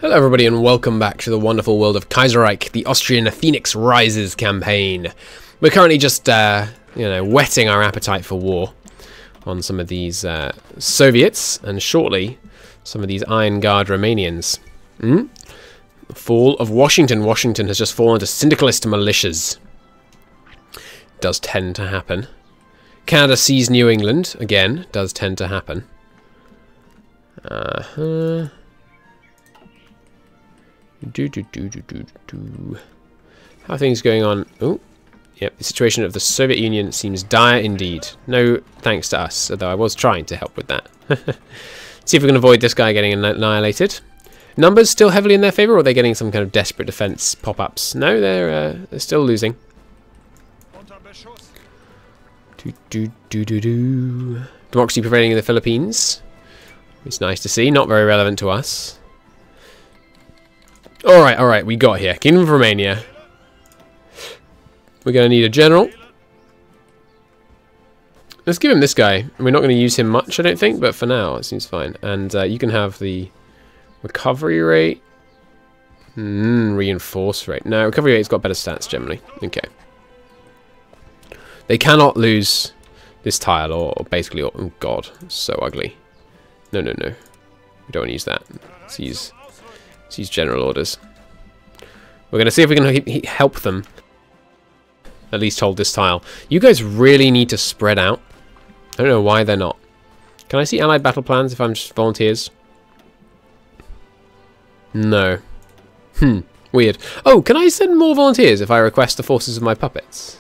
Hello everybody and welcome back to the wonderful world of Kaiserreich, the Austrian Phoenix Rises campaign. We're currently just, whetting our appetite for war on some of these Soviets, and shortly some of these Iron Guard Romanians. The fall of Washington. Washington has just fallen to syndicalist militias. Does tend to happen. Canada sees New England, again, does tend to happen. How are things going on? Oh, yep. The situation of the Soviet Union seems dire indeed. No thanks to us, although I was trying to help with that. See if we can avoid this guy getting annihilated. Numbers still heavily in their favour, or are they getting some kind of desperate defence pop-ups? No, they're still losing. Democracy prevailing in the Philippines. It's nice to see. Not very relevant to us. Alright, we got here. Kingdom of Romania. We're going to need a general. Let's give him this guy. We're not going to use him much, I don't think, but for now, it seems fine. And you can have the recovery rate. Reinforce rate. No, recovery rate's got better stats, generally. Okay. They cannot lose this tile, or basically... Oh, God. So ugly. No. We don't want to use that. Let's use general orders. We're going to see if we can help them at least hold this tile. You guys really need to spread out. I don't know why they're not. Can I see allied battle plans if I'm just volunteers? No. Weird. Oh, can I send more volunteers if I request the forces of my puppets?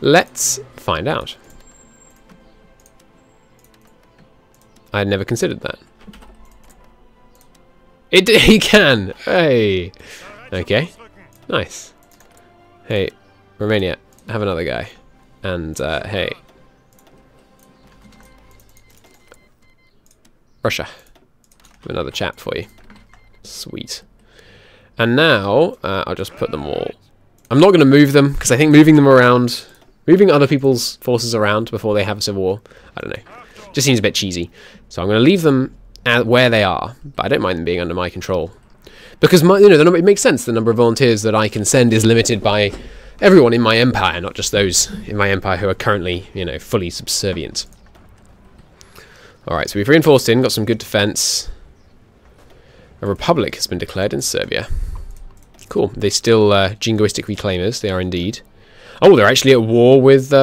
Let's find out. I had never considered that. He can! Hey! Okay. Nice. Hey, Romania, have another guy. And, hey. Russia. Have another chap for you. Sweet. And now, I'll just put them all... I'm not going to move them, because I think moving them around... Moving other people's forces around before they have a civil war, I don't know. Just seems a bit cheesy. So I'm going to leave them at where they are, but I don't mind them being under my control. Because, it makes sense, the number of volunteers that I can send is limited by everyone in my empire, not just those in my empire who are currently, fully subservient. Alright, so we've reinforced got some good defense. A republic has been declared in Serbia. Cool. They still jingoistic reclaimers, they are indeed. Oh, they're actually at war with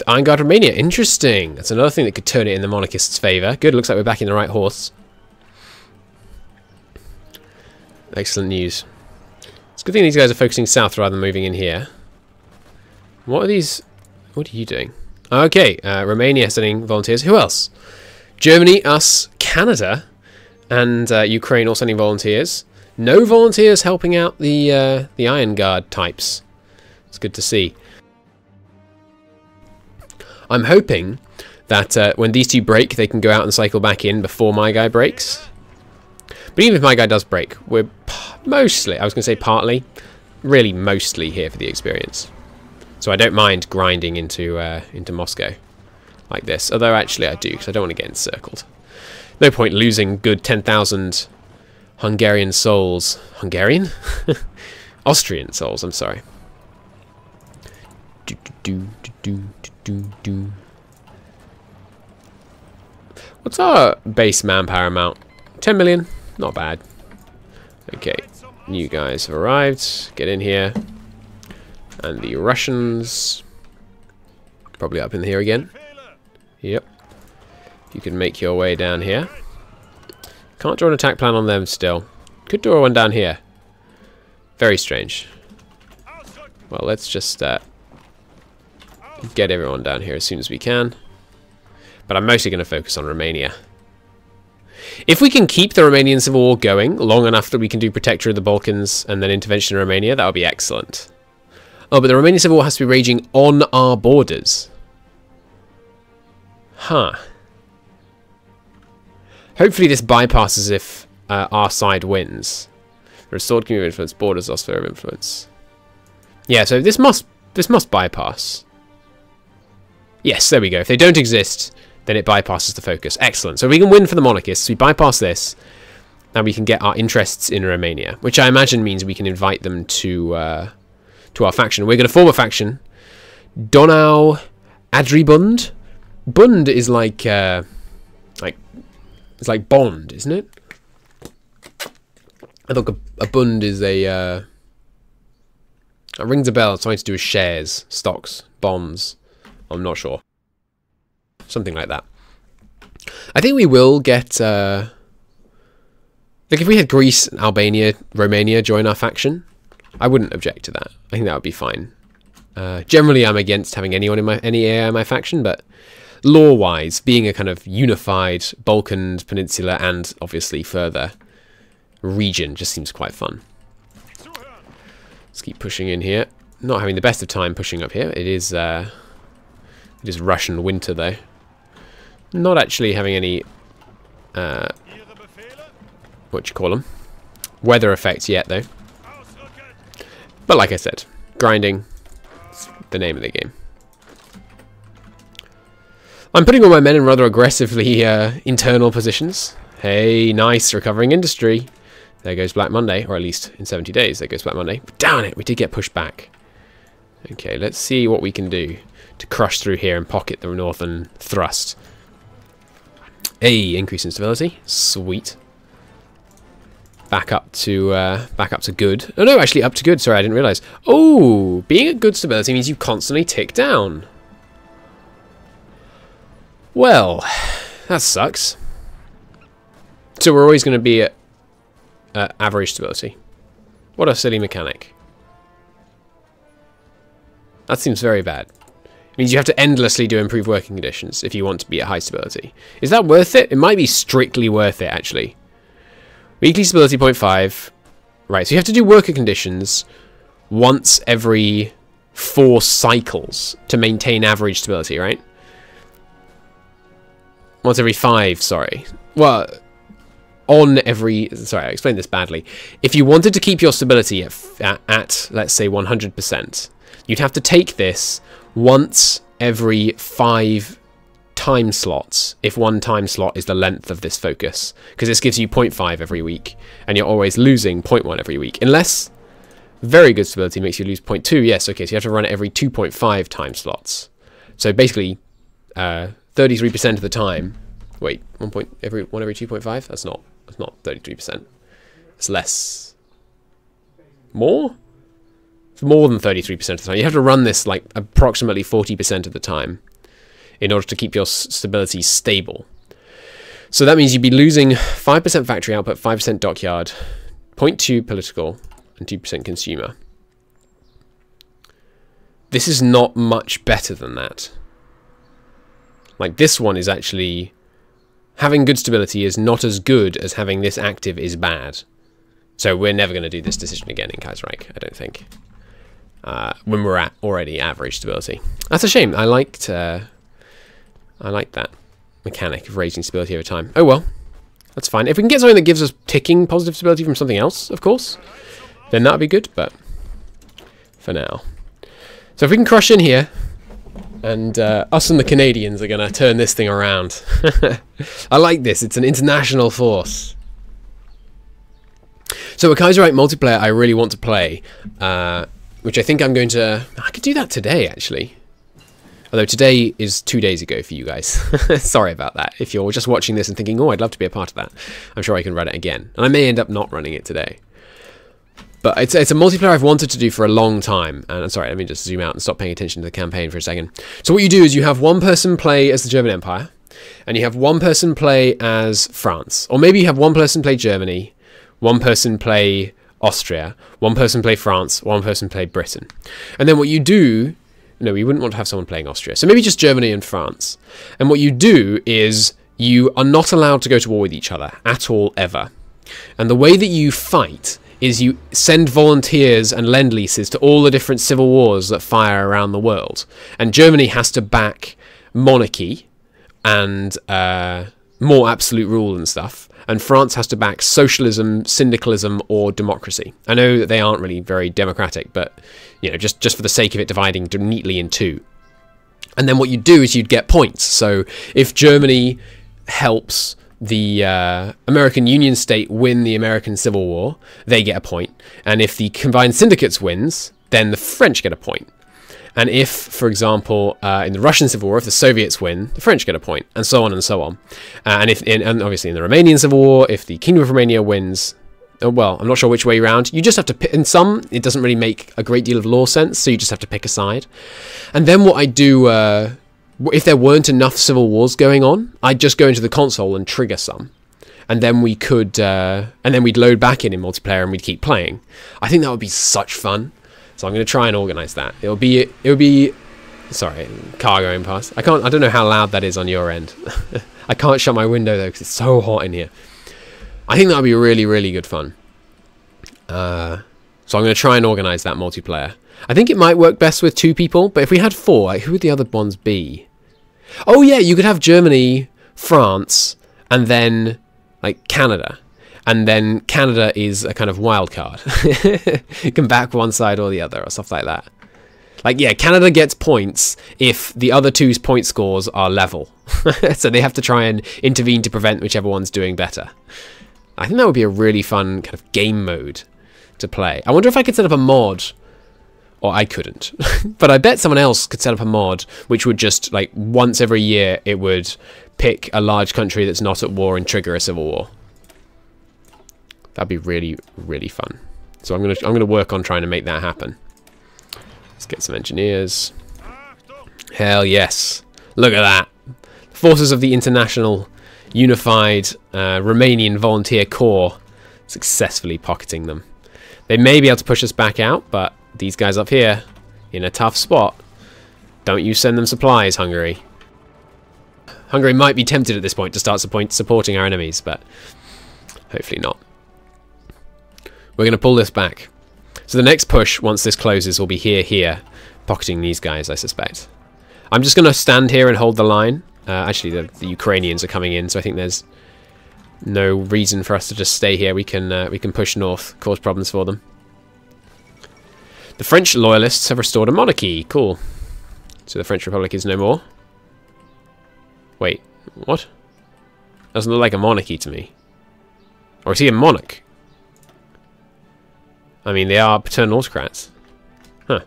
Iron Guard Romania. Interesting. That's another thing that could turn it in the monarchists' favour. Good, looks like we're backing the right horse. Excellent news. It's a good thing these guys are focusing south rather than moving in here. What are these? What are you doing? Okay, Romania sending volunteers. Who else? Germany, us, Canada, and Ukraine all sending volunteers. No volunteers helping out the Iron Guard types. It's good to see. I'm hoping that when these two break, they can go out and cycle back in before my guy breaks. But even if my guy does break, we're mostly, I was going to say partly, really mostly here for the experience. So I don't mind grinding into Moscow like this. Although actually I do, because I don't want to get encircled. No point losing good 10,000 Hungarian souls. Hungarian? Austrian souls, I'm sorry. What's our base manpower amount? 10 million? Not bad. Okay, you guys have arrived. Get in here. And the Russians... Probably up in here again. Yep. You can make your way down here. Can't draw an attack plan on them still. Could draw one down here. Very strange. Well, let's just get everyone down here as soon as we can. But I'm mostly going to focus on Romania. If we can keep the Romanian Civil War going long enough that we can do Protector of the Balkans and then intervention in Romania, that would be excellent. Oh, but the Romanian Civil War has to be raging on our borders. Huh. Hopefully this bypasses if our side wins. Restored community influence, borders lost sphere of influence. Yeah, so this must bypass. Yes, there we go. If they don't exist, then it bypasses the focus. Excellent. So we can win for the monarchists. We bypass this, and we can get our interests in Romania, which I imagine means we can invite them to our faction. We're going to form a faction. Donau Adribund. Bund is like it's like bond, isn't it? I thought a bund is a it rings a bell. It's something to do with shares, stocks, bonds. I'm not sure. Something like that. I think we will get like if we had Greece, Albania, Romania join our faction, I wouldn't object to that. I think that would be fine. Generally, I'm against having anyone in any AI in my faction, but lore-wise, being a kind of unified Balkan peninsula and obviously further region just seems quite fun. Let's keep pushing in here. Not having the best of time pushing up here. It is Russian winter though. Not actually having any what you call them, weather effects yet though. But like I said, grinding. It's the name of the game. I'm putting all my men in rather aggressively internal positions. Hey, nice, recovering industry. There goes Black Monday, or at least in 70 days, there goes Black Monday. But darn it, we did get pushed back. Okay, let's see what we can do to crush through here and pocket the northern thrust. Hey, increase in stability. Sweet. Back up to good. Oh no, actually up to good. Sorry, I didn't realise. Oh, being at good stability means you constantly tick down. Well, that sucks. So we're always going to be at average stability. What a silly mechanic. That seems very bad. It means you have to endlessly do improved working conditions if you want to be at high stability. Is that worth it? It might be strictly worth it, actually. Weekly stability 0.5. Right, so you have to do worker conditions once every 4 cycles to maintain average stability, right? Once every 5, sorry. Well, on every... Sorry, I explained this badly. If you wanted to keep your stability at let's say, 100%, you'd have to take this once every 5 time slots, if one time slot is the length of this focus. Because this gives you 0.5 every week, and you're always losing 0.1 every week. Unless very good stability makes you lose 0.2. Yes, okay, so you have to run it every 2.5 time slots. So basically... 33% of the time. Wait, every 2.5? That's not 33%. It's less. More? It's more than 33% of the time. You have to run this like approximately 40% of the time in order to keep your stability stable. So that means you'd be losing 5% factory output, 5% dockyard, 0.2 political, and 2% consumer. This is not much better than that. Like, this one is actually... Having good stability is not as good as having this active is bad. So we're never going to do this decision again in Kaiserreich, I don't think. When we're at already average stability. That's a shame. I liked that mechanic of raising stability over time. Oh well, that's fine. If we can get something that gives us ticking positive stability from something else, of course, then that would be good, but for now. So if we can crush in here... And us and the Canadians are going to turn this thing around. I like this. It's an international force. So a Kaiserreich multiplayer I really want to play, which I think I'm going to... I could do that today, actually. Although today is 2 days ago for you guys. Sorry about that. If you're just watching this and thinking, oh, I'd love to be a part of that, I'm sure I can run it again. And I may end up not running it today. But it's a multiplayer I've wanted to do for a long time. And I'm sorry, let me just zoom out and stop paying attention to the campaign for a second. So what you do is you have one person play as the German Empire, and you have one person play as France. Or maybe you have one person play Germany, one person play Austria, one person play France, one person play Britain. And then what you do... No, we wouldn't want to have someone playing Austria. So maybe just Germany and France. And what you do is you are not allowed to go to war with each other at all, ever. And the way that you fight... is you send volunteers and lend-leases to all the different civil wars that fire around the world. And Germany has to back monarchy and more absolute rule and stuff. And France has to back socialism, syndicalism, or democracy. I know that they aren't really very democratic, but you know, just for the sake of it dividing neatly in two. And then what you'd do is you'd get points. So if Germany helps the American Union state win the American Civil War, they get a point. And if the Combined Syndicates wins, then the French get a point. And if, for example, in the Russian Civil War, if the Soviets win, the French get a point, and so on and so on. And obviously in the Romanian Civil War, if the Kingdom of Romania wins, well, I'm not sure which way around. You just have to pick. In some, it doesn't really make a great deal of law sense, so you just have to pick a side. And then what I do, if there weren't enough civil wars going on, I'd just go into the console and trigger some. And then we could, and then we'd load back in multiplayer and we'd keep playing. I think that would be such fun. So I'm going to try and organise that. It would be, sorry, car going past. I don't know how loud that is on your end. I can't shut my window though because it's so hot in here. I think that would be really, really good fun. So I'm going to try and organise that multiplayer. I think it might work best with 2 people, but if we had 4, like, who would the other ones be? Oh yeah, you could have Germany, France, and then like Canada. And then Canada is a kind of wild card. You can back one side or the other or stuff like that. Like, yeah, Canada gets points if the other 2's point scores are level. So they have to try and intervene to prevent whichever one's doing better. I think that would be a really fun kind of game mode to play. I wonder if I could set up a mod, or I couldn't. But I bet someone else could set up a mod which would just, like, once every year, it would pick a large country that's not at war and trigger a civil war. That'd be really, really fun. So I'm gonna work on trying to make that happen. Let's get some engineers. Hell yes! Look at that. Forces of the International Unified Romanian Volunteer Corps successfully pocketing them. They may be able to push us back out, but these guys up here in a tough spot. Don't you send them supplies, Hungary. Hungary might be tempted at this point to start supporting our enemies, but hopefully not. We're going to pull this back. So the next push, once this closes, will be here, pocketing these guys, I suspect. I'm just going to stand here and hold the line. Actually, the Ukrainians are coming in, so I think there's no reason for us to just stay here. We can push north, cause problems for them. The French loyalists have restored a monarchy. Cool. So the French Republic is no more. Wait, what? Doesn't look like a monarchy to me. Or is he a monarch? I mean, they are paternal autocrats. Huh.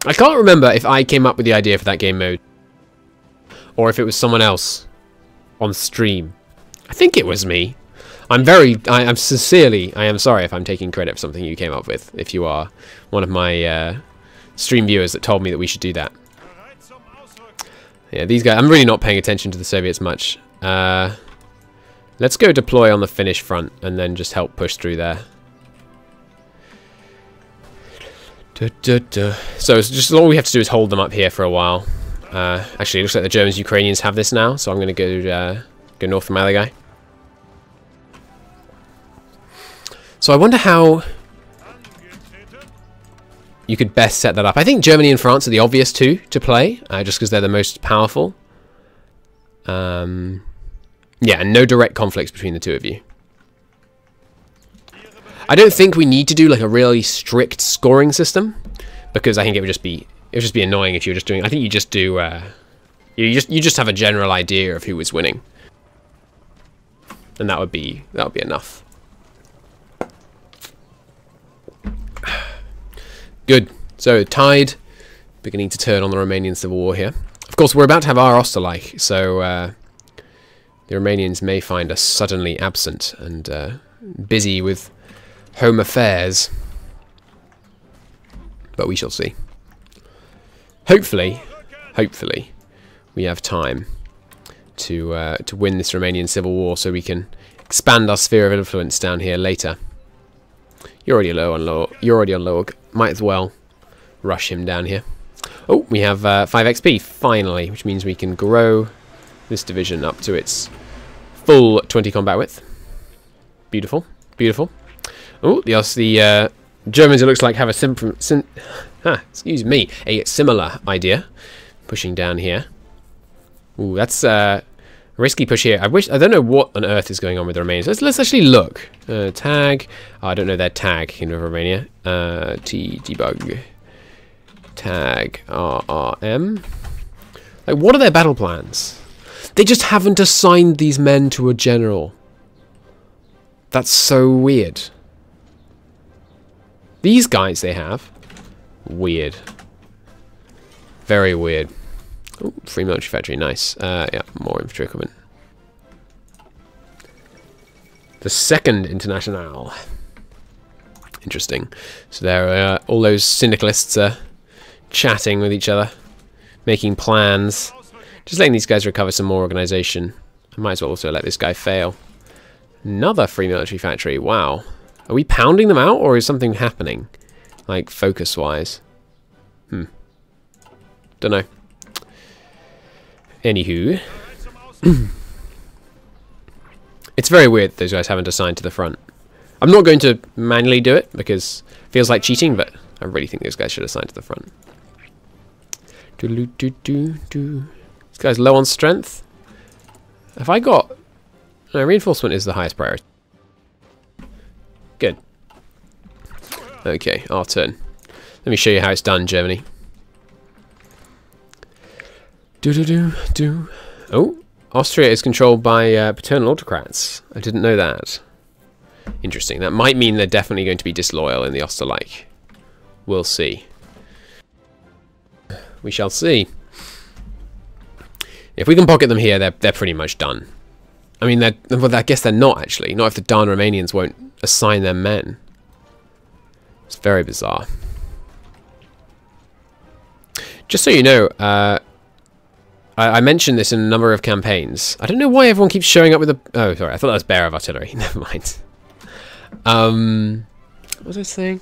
I can't remember if I came up with the idea for that game mode, or if it was someone else on stream. I think it was me. I am sorry if I'm taking credit for something you came up with, if you are one of my stream viewers that told me that we should do that. Yeah, these guys, I'm really not paying attention to the Soviets much. Let's go deploy on the Finnish front and then just help push through there. So it's just all we have to do is hold them up here for a while. Actually, it looks like the Germans, Ukrainians have this now, so I'm going to go north from my other guy. So I wonder how you could best set that up. I think Germany and France are the obvious two to play, just because they're the most powerful. Yeah, and no direct conflicts between the two of you. I don't think we need to do like a really strict scoring system, because I think it would just be annoying if you were just doing. I think you just do you just have a general idea of who was winning, and that would be enough. Good. So tide beginning to turn on the Romanian Civil War here. Of course, we're about to have our Austerreich, so the Romanians may find us suddenly absent and busy with home affairs, but we shall see. Hopefully, we have time to win this Romanian Civil War, so we can expand our sphere of influence down here later. You're already low on low. You're already on low. Might as well rush him down here. Oh, we have 5 XP finally, which means we can grow this division up to its full 20 combat width. Beautiful, beautiful. Oh, the Germans, it looks like, have a similar idea. Pushing down here. Ooh, that's a risky push here. I don't know what on earth is going on with the Romanians. Let's actually look. Tag. Oh, I don't know their tag in Romania. T debug. Tag RRM. Like, what are their battle plans? They just haven't assigned these men to a general. That's so weird. These guys they have. Weird. Very weird. Ooh, free military factory, nice. Yeah, more infantry equipment. The Second International. Interesting. So there are all those syndicalists chatting with each other, making plans. Just letting these guys recover some more organisation. I might as well also let this guy fail. Another free military factory. Wow. Are we pounding them out, or is something happening? Like, focus-wise. Don't know. Anywho. It's very weird those guys haven't assigned to the front. I'm not going to manually do it, because it feels like cheating, but I really think those guys should assign to the front. This guy's low on strength. Have I got... No, reinforcement is the highest priority. Good. Okay, our turn. Let me show you how it's done, Germany. Oh, Austria is controlled by paternal autocrats. I didn't know that. Interesting. That might mean they're definitely going to be disloyal in the Osterreich. We'll see. We shall see. If we can pocket them here, they're pretty much done. I mean, well, I guess they're not, actually. Not if the darn Romanians won't assign their men. It's very bizarre. Just so you know, I mentioned this in a number of campaigns. I don't know why everyone keeps showing up with a... Oh, sorry, I thought that was bearer of artillery. Never mind. What was I saying?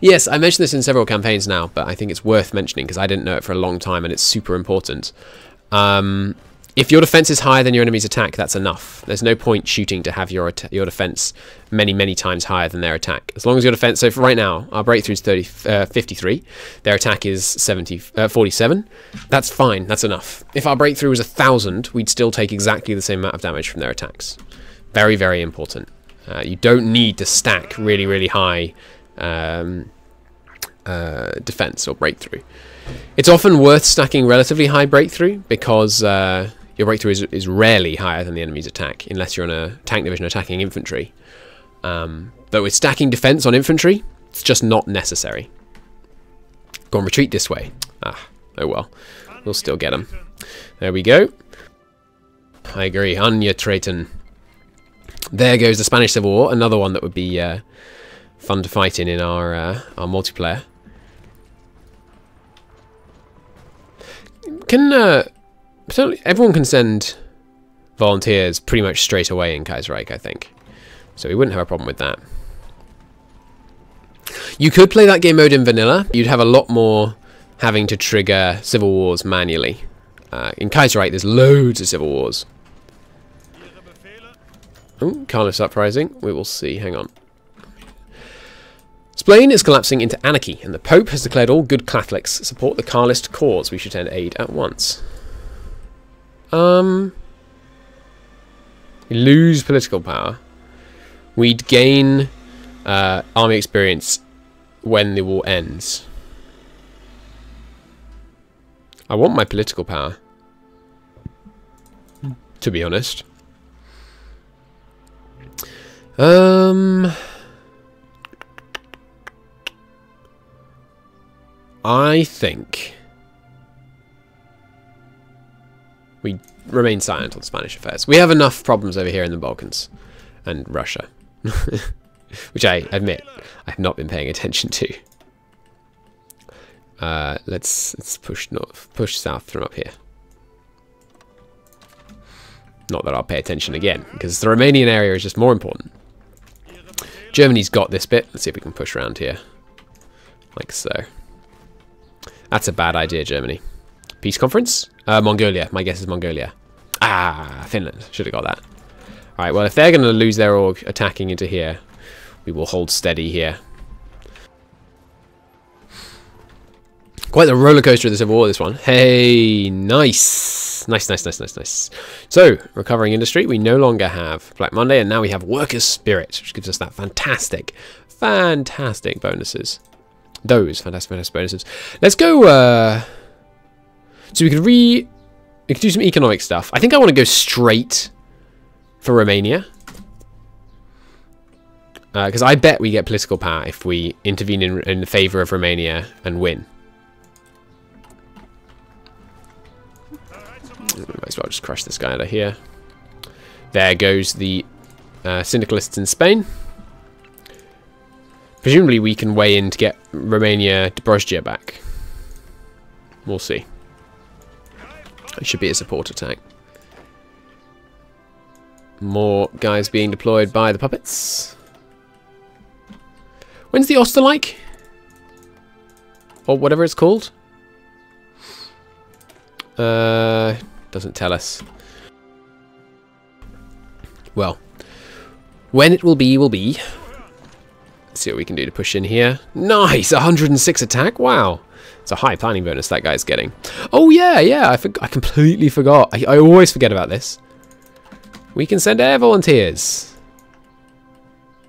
Yes, I mentioned this in several campaigns now, but I think it's worth mentioning because I didn't know it for a long time and it's super important. If your defense is higher than your enemy's attack, that's enough. There's no point shooting to have your defense many times higher than their attack. As long as your defense... So for right now, our breakthrough is 53. Their attack is 47. That's fine. That's enough. If our breakthrough was 1,000, we'd still take exactly the same amount of damage from their attacks. Very, very important. You don't need to stack really high defense or breakthrough. It's often worth stacking relatively high breakthrough because your breakthrough is rarely higher than the enemy's attack, unless you're on a tank division attacking infantry. But with stacking defense on infantry, it's just not necessary. Go on, retreat this way. Ah, oh well. We'll still get them. There we go. I agree. Angetreten. There goes the Spanish Civil War. Another one that would be fun to fight in our multiplayer. Can everyone can send volunteers pretty much straight away in Kaiserreich, I think. So we wouldn't have a problem with that. You could play that game mode in vanilla. You'd have a lot more having to trigger civil wars manually. In Kaiserreich, there's loads of civil wars. Oh, Carlist uprising. We will see. Hang on. Spain is collapsing into anarchy, and the Pope has declared all good Catholics support the Carlist cause. We should send aid at once. We lose political power. We'd gain army experience when the war ends. I want my political power, to be honest. I think we remain silent on Spanish affairs. We have enough problems over here in the Balkans and Russia, which I admit I have not been paying attention to. Let's push north, push south from up here. Not that I'll pay attention again, because the Romanian area is just more important. Germany's got this bit. Let's see if we can push around here, like so. That's a bad idea, Germany. Peace conference? Mongolia. My guess is Mongolia. Ah, Finland. Should have got that. Alright, well, if they're going to lose their org attacking into here, we will hold steady here. Quite the roller coaster of the Civil War, this one. Hey, nice. Nice. So, recovering industry. We no longer have Black Monday, and now we have Workers' Spirit, which gives us that fantastic bonuses. Those fantastic bonuses. Let's go. So we could do some economic stuff. I think I want to go straight for Romania. Because I bet we get political power if we intervene in the favour of Romania and win. Might as well just crush this guy out of here. There goes the syndicalists in Spain. Presumably we can weigh in to get Romania Dobrozhia back. We'll see. It should be a support attack. More guys being deployed by the puppets. When's the Osterreich? Or whatever it's called? Doesn't tell us. Well, when it will be, will be. Let's see what we can do to push in here. Nice! 106 attack? Wow. It's a high planning bonus that guy's getting. Oh, yeah. I completely forgot. I always forget about this. We can send air volunteers.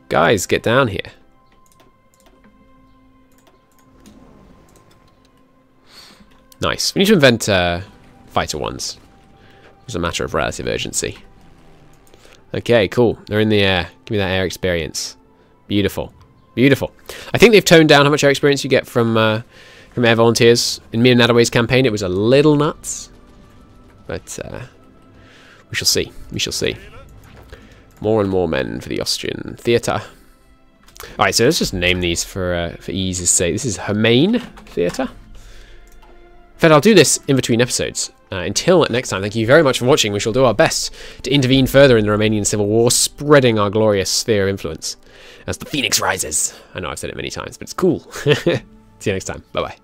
Guys, get down here. Nice. We need to invent fighter ones. It's a matter of relative urgency. Okay, cool. They're in the air. Give me that air experience. Beautiful. Beautiful. I think they've toned down how much air experience you get from air volunteers. In me and Nadaway's campaign, it was a little nuts. But we shall see. We shall see. More and more men for the Austrian theatre. Alright, so let's just name these for ease's sake. This is Humane Theatre. In fact, I'll do this in between episodes. Until next time, thank you very much for watching. We shall do our best to intervene further in the Romanian Civil War, spreading our glorious sphere of influence as the phoenix rises. I know I've said it many times, but it's cool. See you next time. Bye-bye.